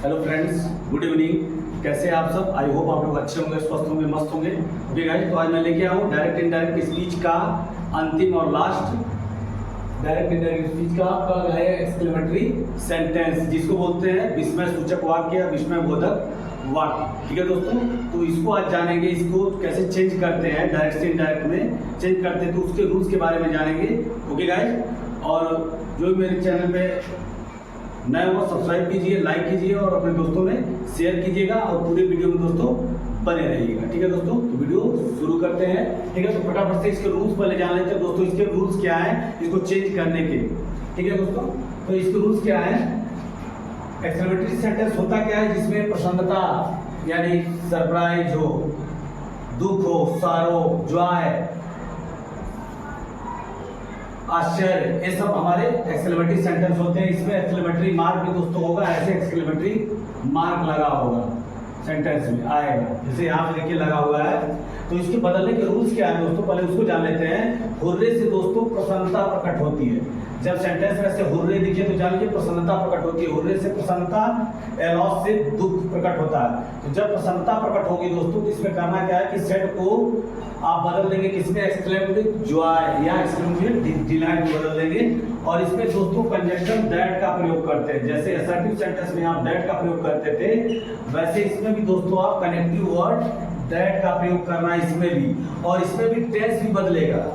Hello friends, good evening. कैसे हैं आप सब? आई होप आप लोग अच्छे होंगे, स्वस्थ होंगे, मस्त होंगे। ओके गाइस, तो आज मैं लेके आया हूँ डायरेक्ट इनडायरेक्ट स्पीच का अंतिम और लास्ट डायरेक्ट इनडायरेक्ट स्पीच का आपका है एक्सक्लेमेटरी सेंटेंस, जिसको बोलते हैं विस्मय सूचक वाक्य या विस्मय बोधक वाक्य। ठीक है दोस्तों, तो इसको आज जानेंगे, इसको कैसे चेंज करते हैं, डायरेक्ट से इनडायरेक्ट में चेंज करते हैं, तो उसके रूल्स के बारे में जानेंगे। ओके गाइस, और जो मेरे चैनल पे नए हो सब्सक्राइब कीजिए, लाइक कीजिए और अपने दोस्तों में शेयर कीजिएगा और पूरे वीडियो में दोस्तों बने रहिएगा। ठीक है दोस्तों, तो वीडियो शुरू करते हैं। ठीक है, तो फटाफट से इसके रूल्स पहले जान लेते हैं दोस्तों। इसके रूल्स क्या हैं इसको चेंज करने के। ठीक है दोस्तों, तो इसके रूल्स क्या है। एक्सक्लेमेटरी सेंटेंस होता क्या है, जिसमें प्रसन्नता यानी सरप्राइज हो, दुख हो, सारो, जॉय, आश्चर्य, ये सब हमारे एक्सक्लेमेटरी सेंटेंस होते हैं। इसमें एक्सक्लेमेटरी मार्क भी दोस्तों होगा, ऐसे एक्सक्लेमेटरी मार्क लगा होगा सेंटेंस में आएगा, जैसे यहाँ पे देखिए लगा हुआ है। तो इसके बदलने के रूल्स क्या है दोस्तों, पहले उसको जान लेते हैं। हुर्रे से दोस्तों प्रसन्नता प्रकट होती है। जब सेंटेंस में ऐसे हुर्रे दिखे तो जान लीजिए प्रसन्नता प्रकट होती है। हुर्रे से प्रसन्नता, एलॉस से दुख प्रकट होता है। तो जब प्रसन्नता प्रकट होगी दोस्तों, तो इसमें करना क्या है कि सेट को आप बदल देंगे किसमें, एक्सक्लेम विद जॉय या एक्सक्लेम विद डिलाइट बदल देंगे। और इसमें दोस्तों कंजंक्शन दैट का प्रयोग करते हैं। जैसे असर्टिव सेंटेंस में आप दैट का प्रयोग करते थे, वैसे इसमें भी दोस्तों आप कनेक्टिव वर्ड दैट का प्रयोग करना है इसमें भी। और इसमें भी टेंस भी बदलेगा।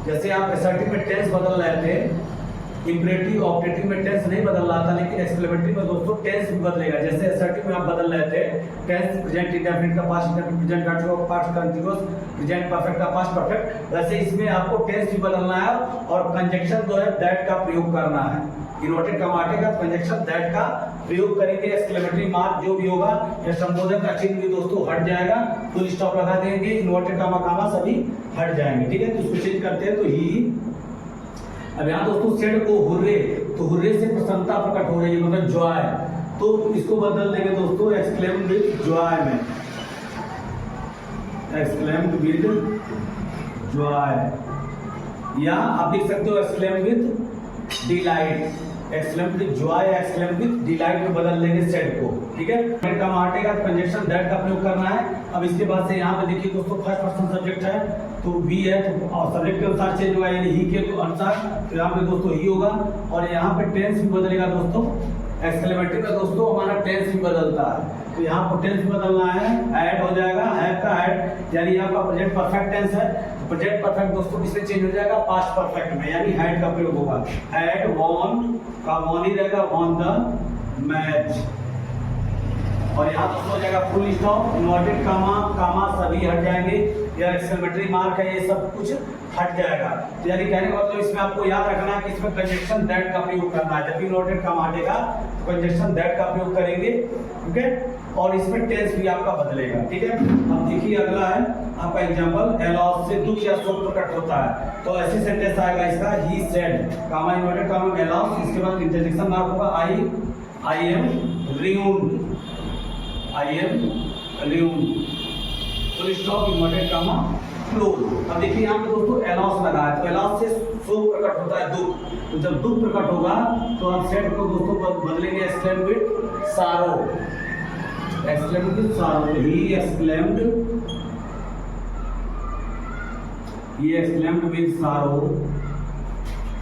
जैसे आप असर्टिव में टेंस बदल रहे थे, इंपरेटिव ऑपरेटिव में टेंस नहीं बदल रहा था, लेकिन एक्सक्लेमेटरी में दोस्तों टेंस भी बदलेगा। जैसे असर्टिव में आप बदल रहे थे टेंस, प्रेजेंट इंडेफिनिट का past indefinite, present continuous, past continuous, present perfect का पास्ट परफेक्ट, वैसे इसमें आपको टेंस भी बदलना है और कंजंक्शन जो है दैट का प्रयोग करना है। इन्वर्टेड कॉमा आएगा, कंजंक्शन दैट का प्रयोग करेंगे। एक्सक्लेमेटरी मार्क जो भी होगा या संबोधन का चिन्ह भी दोस्तों हट जाएगा, फुल स्टॉप लगा देंगे, इन्वर्टेड कॉमा कॉमा सभी हट जाएंगे। ठीक है, तो इसको चेंज करते हैं। तो ही अब यहाँ दोस्तों सेड को हुर्रे, तो हुर्रे से प्रसन्नता प्रकट हो रही है, मतलब जॉय, तो इसको बदल देंगे दोस्तों एक्सक्लेम विद जॉय में, एक्सक्लेम विद जॉय, या आप लिख सकते हो exclaim with delight. Exclaim with Joy, exclaim with delight में बदल देंगे सेड को। ठीक है, का मार्टेगा कंजंक्शन दैट का प्रयोग करना है। अब इसके बाद से यहाँ पे देखिए दोस्तों फर्स्ट पर्सन सब्जेक्ट है, तो बी है, तो सब्जेक्ट के अनुसार चेंज होगा, यानी ही के अनुसार, तो यहाँ पे दोस्तों ही होगा। और यहाँ पे टेंस भी बदलेगा दोस्तों। एक्सक्लेमेटरी में दोस्तों हमारा टेंस भी बदलता है, तो यहाँ पर टेंस बदलना है, ऐड हो जाएगा, हैव का ऐड, यानी यहाँ का प्रेजेंट परफेक्ट टेंस है, प्रेजेंट परफेक्ट दोस्तों किसमें चेंज हो जाएगा, पास्ट परफेक्ट में, यानी हैड का प्रयोग होगा। हैड वॉन का वॉन ही रहेगा, वॉन द मैच। और यहाँ दोस्तों हो जाएगा फुल स्टॉप, इन्वर्टेड कामा, कामा सभी हट जाएंगे, या एक्सक्लेमेटरी मार्क है, ये सब कुछ हट जाएगा। तो यानी कहने का मतलब इसमें आपको याद रखना है कि इसमें कंजंक्शन दैट का प्रयोग करना है। जब भी इन्वर्टेड कामा हटेगा तो कंजंक्शन दैट का प्रयोग करेंगे। ठीक है, और इसमें टेंस भी आपका बदलेगा। ठीक है, अब देखिए अगला है आपका एग्जांपल, एलॉस से दुख या शोक प्रकट होता है, तो ऐसे सेंटेंस आएगा इसका, he said, comma inverted comma एलॉस, इसके बाद इंटरजेक्शन मार्क होगा, I am ruined, I am ruined, full stop, inverted comma close. अब देखिए यहाँ पे दोस्तों एलॉस लगा है, तो एलॉस से शोक प्रकट होता है, दुख। तो जब दुख प्रकट होगा तो आप सेड को दोस्तों बदलेंगे एक्सक्लेम विद सारो, एक्सक्लेम विद सारो, he exclaimed, he exclaimed with सारो,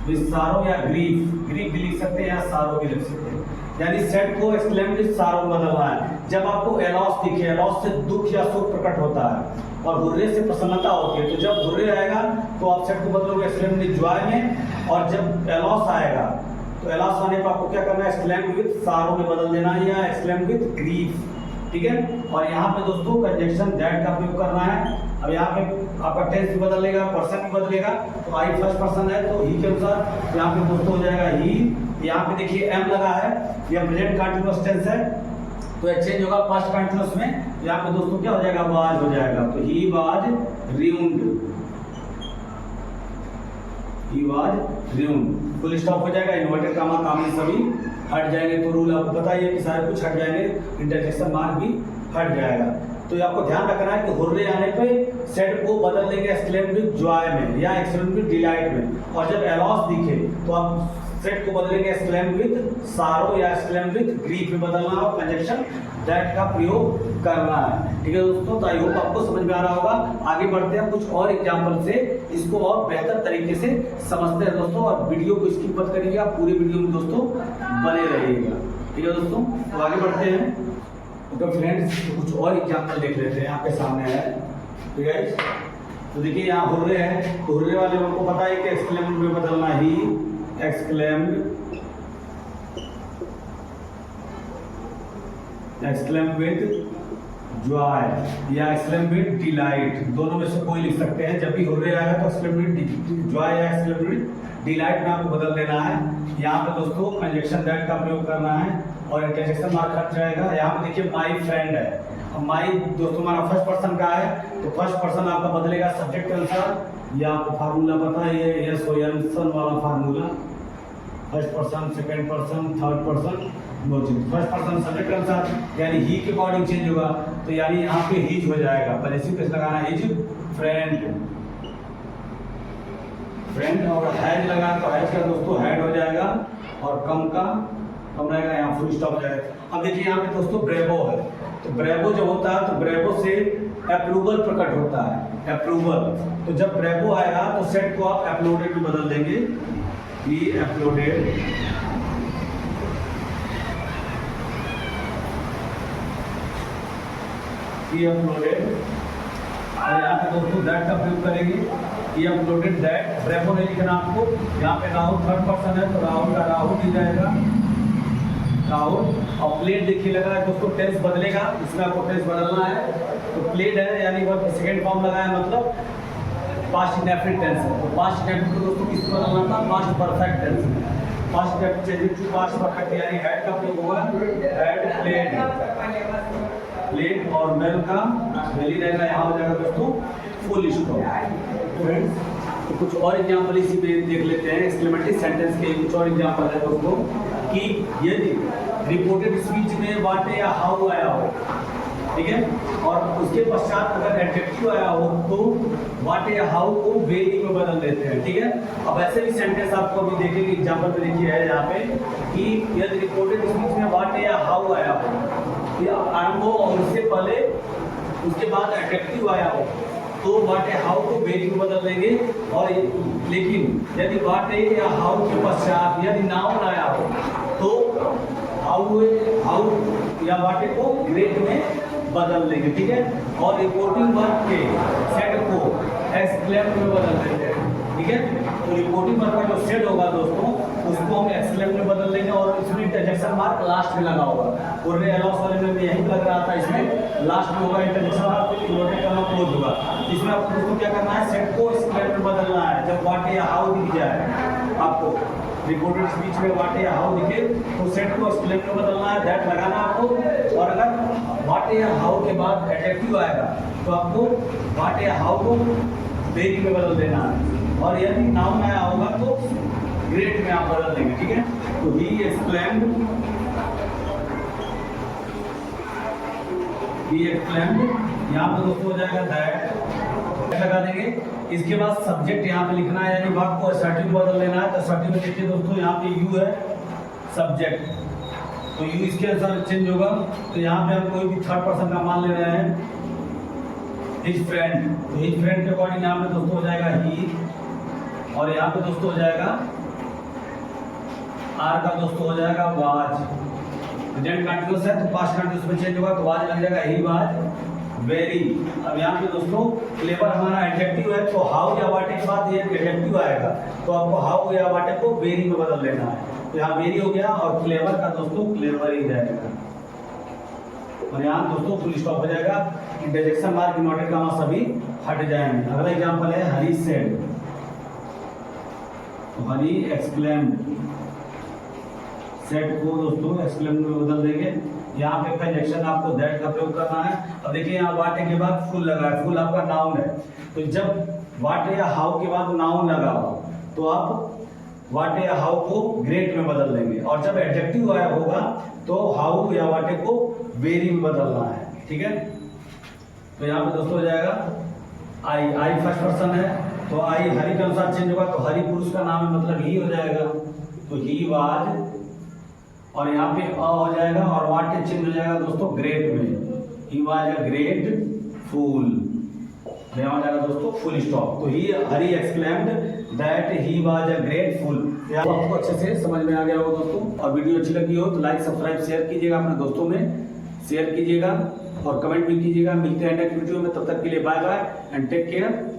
विद सारो या ग्रीफ, ग्रीफ भी लिख सकते हैं या सारो भी लिख सकते हैं, यानी सेड को एक्सक्लेम्ड विद सारो बदलना है। जब आपको एलॉस दिखे, एलॉस से दुख या शोक प्रकट होता है, और हुर्रे से प्रसन्नता होती है, तो जब हुर्रे आएगा तो आप सेट को बदलोगे एक्सक्लेम विद जॉय में। और जब एलॉस आएगा तो एलॉस आने पर आपको क्या करना है, एक्सक्लेम विद सारो में बदल देना है, या एक्सक्लेम विद ग्रीफ। ठीक है, और यहाँ पे दोस्तों कंजंक्शन दैट का प्रयोग करना है। अब यहाँ पे आपका टेंस भी बदलेगा, पर्सन भी बदलेगा, तो आई फर्स्ट पर्सन है तो ही के अनुसार यहाँ पे दोस्तों हो जाएगा ही। यहाँ पे देखिए एम लगा है, यह प्रेजेंट कंटीन्यूअस टेंस है, तो चेंज होगा पास्ट कंटीन्यूअस में, यहाँ पे दोस्तों क्या हो जाएगा, वाज हो जाएगा, तो he was ruined, he was ruined, full stop हो जाएगा, इन्वर्टेड कामा कामा सभी हट जाएंगे। तो रूल आपको पता ही है कि सारे कुछ हट जाएंगे, इंटरजेक्शन मार्क भी हट जाएगा। तो आपको ध्यान रखना है कि हुर्रे आने पे सेड को बदल देंगे एक्सक्लेम विद जॉय में या एक्सक्लेम विद डिलाइट में। और जब एलॉस दिखे तो आप सेट को बदलेंगे एक्सक्लेम विद सारो या एक्सक्लेम विद ग्रीफ में बदलना और कंजक्शन दैट का प्रयोग करना है। ठीक है दोस्तों, तो आई होप आपको समझ में आ रहा होगा। आगे बढ़ते हैं कुछ और एग्जांपल से, इसको और बेहतर तरीके से समझते हैं दोस्तों, और वीडियो को स्किप मत करिएगा, पूरे वीडियो में दोस्तों बने रहिएगा। ठीक है दोस्तों, तो आगे बढ़ते हैं। तो फ्रेंड्स कुछ और एग्जांपल देख लेते हैं, आपके सामने है। ठीक है, तो देखिए यहाँ हुर्रे है, तो हुर्रे वाले लोगों को पता है कि एक्सक्लेम में बदलना ही एक्सक्लेम विद जॉय या एक्सक्लेम विद डिलाइट, दोनों में से कोई लिख सकते हैं। जब भी हुर्रे आएगा तो एक्सक्लेम विद जॉय या एक्सक्लेम विद डिलाइट में आपको बदल देना है। यहाँ पे दोस्तों कंजक्शन दैट का प्रयोग करना है और इंटरजेक्शन मार्क हट जाएगा। यहाँ पे देखिए माई फ्रेंड है, माई दोस्तों हमारा फर्स्ट पर्सन का है, तो फर्स्ट पर्सन आपका बदलेगा सब्जेक्ट के अनुसार। या आपको फार्मूला पता है, ये एस ओ एन सन वाला formula, first person, second person, third person, no change. First person subject के अनुसार यानी ही के अकॉर्डिंग चेंज होगा, तो यानी यहाँ पे हिज हो जाएगा। पॉजिटिव कैसे लगाना है, हिज फ्रेंड, फ्रेंड, और हैज लगा तो हैज का दोस्तों हैड हो जाएगा, और कम का कम रहेगा, यहाँ फुल स्टॉप जाएगा। अब देखिए यहाँ पे दोस्तों ब्रेवो है, तो ब्रेवो जब होता है तो ब्रेवो से अप्रूवल प्रकट होता है, अप्रूवल। तो जब ब्रेवो आएगा तो सेट को आप अपलोडेड में बदल देंगे, ये अपलोडेड, ये अपलोडेड, और यहाँ पे दोस्तों दैट का प्रयोग करेंगे, ये अपलोडेड दैट। ब्रेवो नहीं लिखना आपको, यहाँ पे राहुल थर्ड पर्सन है तो राहुल का राहुल ही जाएगा, राहुल। और प्लेट देखिए लगा है दोस्तों, टेंस बदलेगा, इसमें आपको टेंस बदलना है। तो प्लेट है यानी वह सेकंड फॉर्म लगाया, मतलब पास्ट इंडेफिनिट टेंस है। तो पास्ट इंडेफिनिट को दोस्तों किस बदलना था, पास्ट परफेक्ट टेंस में। Past indefinite change to past perfect यानी हैड का प्रयोग होगा, हैड प्लेड, प्लेड, और मेल का मेली रहेगा, यहाँ हो जाएगा दोस्तों फुल स्टॉप। तो कुछ और एग्जाम्पल इसी पे देख लेते हैं, एक्सक्लेमेटरी सेंटेंस के कुछ और एग्जाम्पल है दोस्तों, कि यदि रिपोर्टेड स्पीच में व्हाट या हाउ आया हो, ठीक है, और उसके पश्चात अगर एडजेक्टिव आया हो तो व्हाट या हाउ को वेरी में बदल देते हैं। ठीक है, अब ऐसे भी सेंटेंस आपको अभी देखेंगे एग्जाम्पल पे, देखिए है यहाँ पे कि यदि रिपोर्टेड स्पीच में व्हाट या हाउ आया हो, आरंभ हो और उससे पहले उसके बाद एडजेक्टिव आया हो, तो व्हाट या हाउ को वेरी में बदल देंगे। और लेकिन यदि व्हाट या हाउ के पश्चात यदि नाउन आया हो तो हाउ या व्हाट को ग्रेट में बदल देंगे। ठीक है, और रिपोर्टिंग वर्क के सेट को एक्सक्लेम में बदल देते हैं। ठीक है, तो रिपोर्टिंग वर्क का जो सेट होगा दोस्तों उसको हम एक्सक्लेम में बदल देंगे, और इसमें इंटरजेक्शन मार्क लास्ट में लगा होगा। और अलॉस वाले में यही लग रहा था, इसमें लास्ट में होगा इंटरजेक्शन मार्क, नोटेड करना क्लोज होगा। इसमें आपको दोस्तों क्या करना है, सेट को एक्सक्लेम में बदलना है। जब व्हाट या हाउ दिख जाए आपको रिपोर्टेड स्पीच में व्हाट या हाउ दिखे तो सेट को एक्सक्लेम में बदलना है, दैट लगाना आपको। और अगर व्हाट या हाउ के बाद एडजेक्टिव आएगा तो आपको व्हाट या हाउ को वेरी में बदल देना है, और यदि नाउन आया होगा तो ग्रेट में आप बदल देंगे। ठीक है, तो ही एक्सक्लेम्ड, यहाँ पे दोस्तों हो जाएगा दैट लगा देंगे। इसके बाद सब्जेक्ट यहाँ पे लिखना है, यानी भाग को असर्टिव में बदल देना है। तो असर्टिव में देखिए दोस्तों यहाँ पे यू है सब्जेक्ट, तो यू इसके अनुसार चेंज होगा। तो यहाँ पे हम कोई भी थर्ड पर्सन का मान ले रहे हैं, हिज फ्रेंड, तो हिज फ्रेंड के अकॉर्डिंग यहाँ पे दोस्तों हो जाएगा ही, और यहाँ पे दोस्तों हो जाएगा आर का दोस्तों हो जाएगा वाज। प्रेजेंट कंटीन्यूअस है तो पास्ट कंटीन्यूअस में चेंज होगा, तो वाज लग जाएगा ही वाज वेरी। अब यहाँ पे दोस्तों क्लेवर हमारा एडजेक्टिव है, तो हाउ या वाटे के बाद ये एडजेक्टिव आएगा, तो आपको हाउ या वाटे को वेरी में बदल देना है। तो यहाँ वेरी हो गया, और क्लेवर का दोस्तों क्लेवर ही जाएगा, और यहाँ दोस्तों फुल स्टॉप हो जाएगा। इंटरजेक्शन मार्क, इन्वर्टेड कॉमा सभी हट जाएंगे। अगला एग्जांपल है हरी सेड, तो हरी एक्सक्लेम्ड, सेट को दोस्तों एक्सक्लेम्ड में बदल देंगे। यहाँ पे कंजक्शन आपको दैट का प्रयोग करना है। अब देखिए यहाँ वाटे के बाद फुल लगा है, फुल आपका नाउन है, तो जब वाटे या हाउ के बाद नाउन लगा हो तो आप वाटे या हाउ को ग्रेट में बदल देंगे, और जब एडजेक्टिव आया होगा तो हाउ या वाटे को वेरी में बदलना है। ठीक है, तो यहाँ पे दोस्तों हो जाएगा आई फर्स्ट पर्सन है, तो आई हरि के अनुसार चेंज होगा, तो हरि पुरुष का नाम है, मतलब ही हो जाएगा। तो ही वाज, और यहाँ पे अ हो जाएगा और व्हाट चेंज हो जाएगा दोस्तों ग्रेट में, ही वाज अ ग्रेट फूल, यहाँ हो जाएगा दोस्तों फुल स्टॉप। तो he Hari exclaimed that he was a great fool. आपको अच्छे से समझ में आ गया होगा दोस्तों, और वीडियो अच्छी लगी हो तो लाइक सब्सक्राइब शेयर कीजिएगा, अपने दोस्तों में शेयर कीजिएगा और कमेंट भी कीजिएगा। मिलते हैं नेक्स्ट वीडियो में, तब तक के लिए bye bye and take care.